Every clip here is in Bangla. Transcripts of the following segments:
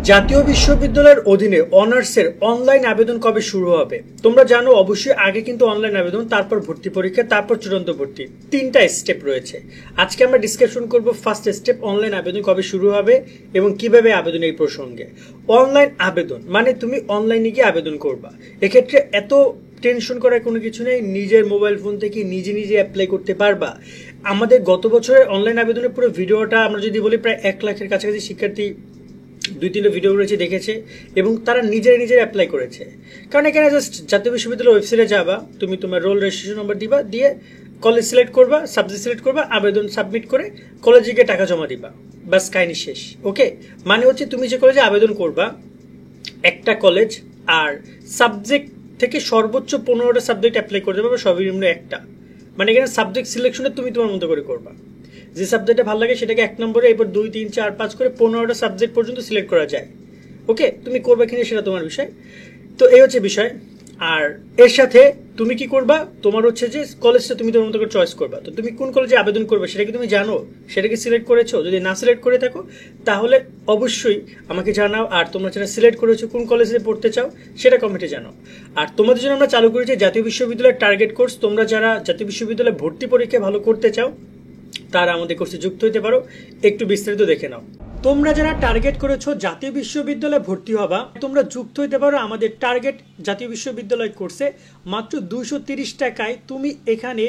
জাতীয় বিশ্ববিদ্যালয়ের অধীনে অনার্সের অনলাইন আবেদন কবে শুরু হবে? তোমরা জানো অবশ্যই আগে কিন্তু অনলাইন আবেদন, তারপর ভর্তি পরীক্ষা, তারপর চূড়ান্ত ভর্তি, তিনটা স্টেপ রয়েছে। আজকে আমরা ডিসকাশন করব ফার্স্ট স্টেপ, অনলাইন আবেদন কবে শুরু হবে এবং কিভাবে আবেদন। এই প্রসঙ্গে অনলাইন আবেদন মানে তুমি অনলাইনে গিয়ে আবেদন করবা। এক্ষেত্রে এত টেনশন করার কোনো কিছু নেই, নিজের মোবাইল ফোন থেকে নিজে নিজে অ্যাপ্লাই করতে পারবা। আমাদের গত বছরের অনলাইন আবেদনের পুরো ভিডিওটা আমরা যদি বলি, প্রায় 1 লাখের কাছাকাছি শিক্ষার্থী 2-3টা ভিডিও রয়েছে দেখেছে এবং তারা নিজের অ্যাপ্লাই করেছে। কারণ এখানে জাস্ট জাতীয় বিশ্ববিদ্যালয়ের ওয়েবসাইটে যাবা, তুমি তোমার রোল রেজিস্ট্রেশন নম্বর দিবা, দিয়ে কলেজ সিলেক্ট করবা, সাবজেক্ট সিলেক্ট করবা, আবেদন সাবমিট করে কলেজে গিয়ে টাকা জমা দিবা, বাস কাহিনী শেষ। ওকে, মানে হচ্ছে তুমি যে কলেজে আবেদন করবা একটা কলেজ, আর সাবজেক্ট থেকে সর্বোচ্চ 15টা সাবজেক্ট অ্যাপ্লাই করতে পারবে, সর্বনিম্ন একটা। মানে এখানে সাবজেক্ট সিলেকশনে তুমি তোমার মতো করে করবা, যে সাবজেক্টে ভালো লাগে সেটাকে 1 নম্বরে, এরপর 2, 3, 4, 5 করে 15টা সাবজেক্ট পর্যন্ত সিলেক্ট করা যায়। ওকে, তুমি করবে কিনা সেটা তোমার বিষয়। তো এই হচ্ছে বিষয়। আর এর সাথে তুমি কি করবা, তোমার হচ্ছে যে কলেজটা তুমি তোমার মতো করে চয়েস করবা। তো তুমি কোন কলেজে আবেদন করবে সেটা কি তুমি জানো? সেটা কি সিলেক্ট করেছো? যদি না সিলেক্ট করে থাকো তাহলে অবশ্যই আমাকে জানাও। আর তোমরা যারা সিলেক্ট করেছো কোন কলেজে পড়তে চাও সেটা কমেন্টে জানাও। আর তোমাদের জন্য আমরা চালু করেছি জাতীয় বিশ্ববিদ্যালয়ের টার্গেট কোর্স। তোমরা যারা জাতীয় বিশ্ববিদ্যালয়ে ভর্তি পরীক্ষা ভালো করতে চাও তারা আমাদের কোর্সে যুক্ত হতে পারো। একটু বিস্তারিত দেখে নাও। তোমরা যারা টার্গেট করেছো জাতীয় বিশ্ববিদ্যালয়ে ভর্তি হবা, তোমরা যুক্ত হতে পারো আমাদের টার্গেট জাতীয় বিশ্ববিদ্যালয় কোর্সে। মাত্র 230 টাকায় তুমি এখানে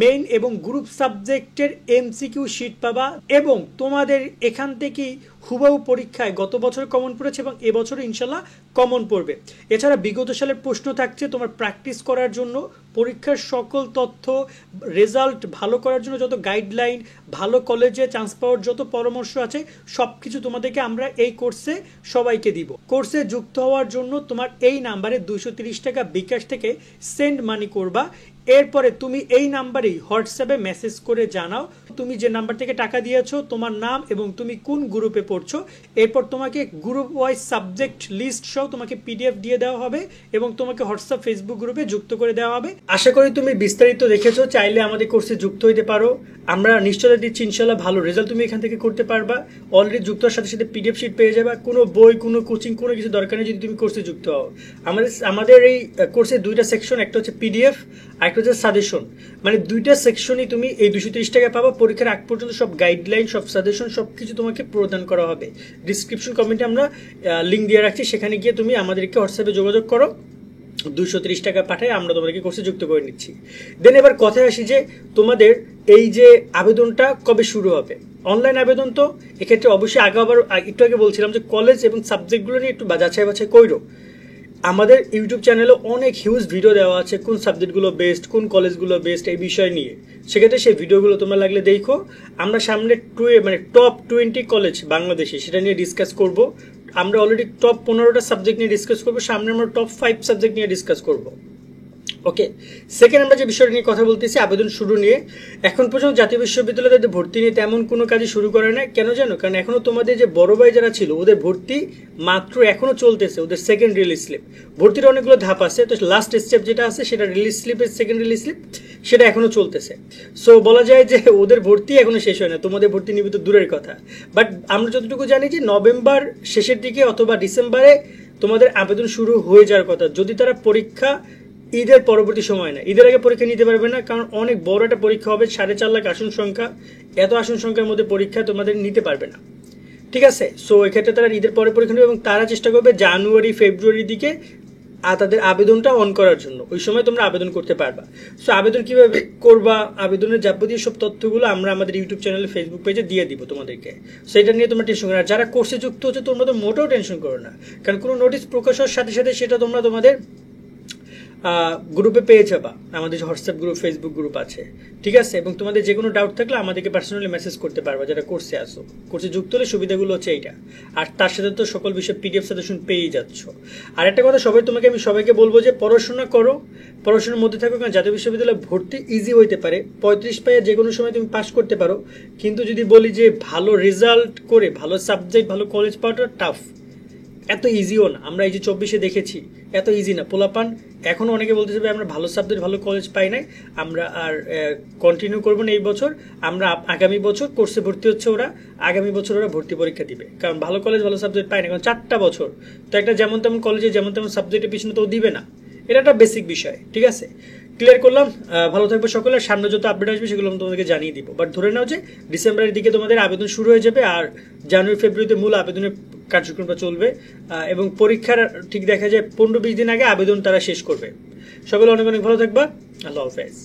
মেইন এবং গ্রুপ সাবজেক্টের এমসিকিউ শিট পাবা এবং তোমাদের এখান থেকেই হুবহু পরীক্ষায় গত বছর কমন পড়েছে এবং এবছরও ইনশাল্লাহ কমন পড়বে। এছাড়া বিগত সালের প্রশ্ন থাকছে তোমার প্র্যাকটিস করার জন্য, পরীক্ষার সকল তথ্য, রেজাল্ট ভালো করার জন্য যত গাইডলাইন, ভালো কলেজে চান্স পাওয়ার যত পরামর্শ আছে সব কিছু তোমাদেরকে আমরা এই কোর্সে সবাইকে দিব। কোর্সে যুক্ত হওয়ার জন্য তোমার এই নাম্বারে 230 টাকা বিকাশ থেকে সেন্ড মানি করবা। এরপরে তুমি এই নাম্বারেই হোয়াটসঅ্যাপে মেসেজ করে জানাও তুমি যে নাম্বার থেকে টাকা দিয়েছো, তোমার নাম এবং তুমি কোন গ্রুপে পড়ছো। এরপর তোমাকে গ্রুপ ওয়াইজ সাবজেক্ট লিস্ট সহ তোমাকে পিডিএফ দিয়ে দেওয়া হবে এবং তোমাকে হোয়াটসঅ্যাপ ফেসবুক গ্রুপে যুক্ত করে দেওয়া হবে। আশা করি তুমি বিস্তারিত দেখেছো, চাইলে আমাদের কোর্সে যুক্ত হতে পারো। আমরা নিশ্চয়তা দিচ্ছি ইনশাল্লাহ ভালো রেজাল্ট তুমি এখান থেকে করতে পারবা। অলরেডি যুক্ত হওয়ার সাথে সাথে পিডিএফ শিট পেয়ে যাবে। কোনো বই, কোনো কোচিং, কোনো কিছু দরকার নেই যদি তুমি কোর্সে যুক্ত হও। আমাদের এই কোর্সে 2টা সেকশন, একটা হচ্ছে পিডিএফ আর একটা হচ্ছে সাজেশন। মানে 2টা সেকশনই তুমি এই 230 টাকা পাবা। পরীক্ষার আগ পর্যন্ত সব গাইডলাইন, সব সাজেশন, সব কিছু তোমাকে প্রদান করা হবে। ডিসক্রিপশন কমেন্টে আমরা লিঙ্ক দিয়ে রাখছি, সেখানে গিয়ে তুমি আমাদেরকে হোয়াটসঅ্যাপে যোগাযোগ করো, 230 টাকা পাঠায় আমরা তোমাদেরকে কোর্সে যুক্ত করে নিচ্ছি। দেন এবার কথায় আসি যে তোমাদের এই যে আবেদনটা কবে শুরু হবে। অনলাইন আবেদন তো এক্ষেত্রে অবশ্যই একটু আগে বলছিলাম যে কলেজ এবং সাবজেক্টগুলো নিয়ে একটু যাচাই বাছাই করো। আমাদের ইউটিউব চ্যানেলে অনেক হিউজ ভিডিও দেওয়া আছে কোন সাবজেক্টগুলো বেস্ট, কোন কলেজগুলো বেস্ট এই বিষয় নিয়ে। সেক্ষেত্রে সেই ভিডিওগুলো তোমরা লাগলে দেখো। আমরা সামনে টপ 20 কলেজ বাংলাদেশে সেটা নিয়ে ডিসকাস করব। আমরা অলরেডি টপ 15টা সাবজেক্ট নিয়ে ডিসকাস করবো, সামনে আমরা টপ 5 সাবজেক্ট নিয়ে ডিসকাস করব। ওকে, সেকেন্ড আমরা যে বিষয়টা নিয়ে কথা বলতেছি আবেদন শুরু নিয়ে। এখন পর্যন্ত জাতীয় বিশ্ববিদ্যালয়ে তাদের ভর্তি নিয়ে তেমন কোনো কাজই শুরু করে না। কেন জানো? কারণ এখনো তোমাদের যে বড় ভাই যারা ছিল ওদের ভর্তি মাত্র এখনো চলতেছে, ওদের সেকেন্ড রিলিজ স্লিপ। ভর্তির অনেকগুলো ধাপ আছে, তো লাস্ট স্টেপ যেটা আছে সেটা রিলিজ স্লিপের সেকেন্ড রিলিজ স্লিপ, সেটা এখনো চলতেছে। সো বলা যায় যে ওদের ভর্তি এখনো শেষ হয় না, তোমাদের ভর্তি নিবিত দূরের কথা। বাট আমরা যতটুকু জানি যে নভেম্বর শেষের দিকে অথবা ডিসেম্বরে তোমাদের আবেদন শুরু হয়ে যাওয়ার কথা, যদি তারা পরীক্ষা ঈদের পরবর্তী সময় না, ঈদের আগে পরীক্ষা নিতে পারবে না। কারণ অনেক বড় একটা পরীক্ষা হবে, 4.5 লাখ আসন সংখ্যা। এত আসন সংখ্যার মধ্যে পরীক্ষা তোমাদের নিতে পারবে না, ঠিক আছে? সো এক্ষেত্রে তারা ঈদের পরে পরীক্ষা নেবে এবং তারা চেষ্টা করবে জানুয়ারি ফেব্রুয়ারির দিকে তাদের আবেদনটা অন করার জন্য। ওই সময় তোমরা আবেদন করতে পারবা। সো আবেদন কিভাবে করবা, আবেদনের যাবতীয় সব তথ্যগুলো আমরা আমাদের ইউটিউব চ্যানেলে, ফেসবুক পেজে দিয়ে দিব তোমাদেরকে। সেটা নিয়ে তোমরা টেনশন করো না। যারা কোর্সে যুক্ত হচ্ছে তোমরা তো মোটেও টেনশন করো না, কারণ কোনো নোটিশ প্রকাশ হওয়ার সাথে সাথে সেটা তোমরা তোমাদের গ্রুপে পেয়ে যাবা। আমাদের হোয়াটসঅ্যাপ গ্রুপ, ফেসবুক গ্রুপ আছে, ঠিক আছে? এবং তোমাদের যে কোনো ডাউট থাকলে আমাদেরকে পার্সোনালি মেসেজ করতে পারবা যারা কোর্সে আসো। কোর্সে যুক্ত হলে সুবিধাগুলো হচ্ছে এইটা। আর তার সাথে তো সকল বিষয়ে পিডিএফ সাজেশন পেয়েই যাচ্ছ। আর একটা কথা আমি সবাইকে বলবো যে পড়াশোনা করো, পড়াশোনার মধ্যে থাকো। কারণ জাতীয় বিশ্ববিদ্যালয়ে ভর্তি ইজি হইতে পারে, 35 পাইয়া যে কোনো সময় তুমি পাস করতে পারো। কিন্তু যদি বলি যে ভালো রেজাল্ট করে ভালো সাবজেক্ট, ভালো কলেজ পাওয়াটা টাফ। এত ইজিও না। আমরা এই যে 24-এ দেখেছি, এত ইজি না। পোলাপান এখনো অনেকে বলতে চাইবে আমরা ভালো সাবজেক্ট ভালো কলেজ পাই নাই, আমরা আর কন্টিনিউ করবো না এই বছর, আমরা আগামী বছর কোর্সে ভর্তি হচ্ছে ওরা, আগামী বছর ওরা ভর্তি পরীক্ষা দিবে, কারণ ভালো কলেজ ভালো সাবজেক্ট পাই না, কারণ 4টা বছর তো একটা যেমন তেমন কলেজে যেমন তেমন সাবজেক্টের পিছনে তো দিবে না। এটা একটা বেসিক বিষয়, ঠিক আছে? ক্লিয়ার করলাম। ভালো থাকবে সকলে, সামনে যত আপডেট আসবে সেগুলো আমি তোমাদেরকে জানিয়ে দিব। বাট ধরে নাও যে ডিসেম্বরের দিকে তোমাদের আবেদন শুরু হয়ে যাবে, আর জানুয়ারি ফেব্রুয়ারিতে মূল আবেদনের কার্যক্রমটা চলবে, এবং পরীক্ষার ঠিক দেখা যায় 15-20 দিন আগে আবেদন তারা শেষ করবে। সকলে অনেক অনেক ভালো থাকবা। আল্লাহ হাফেজ।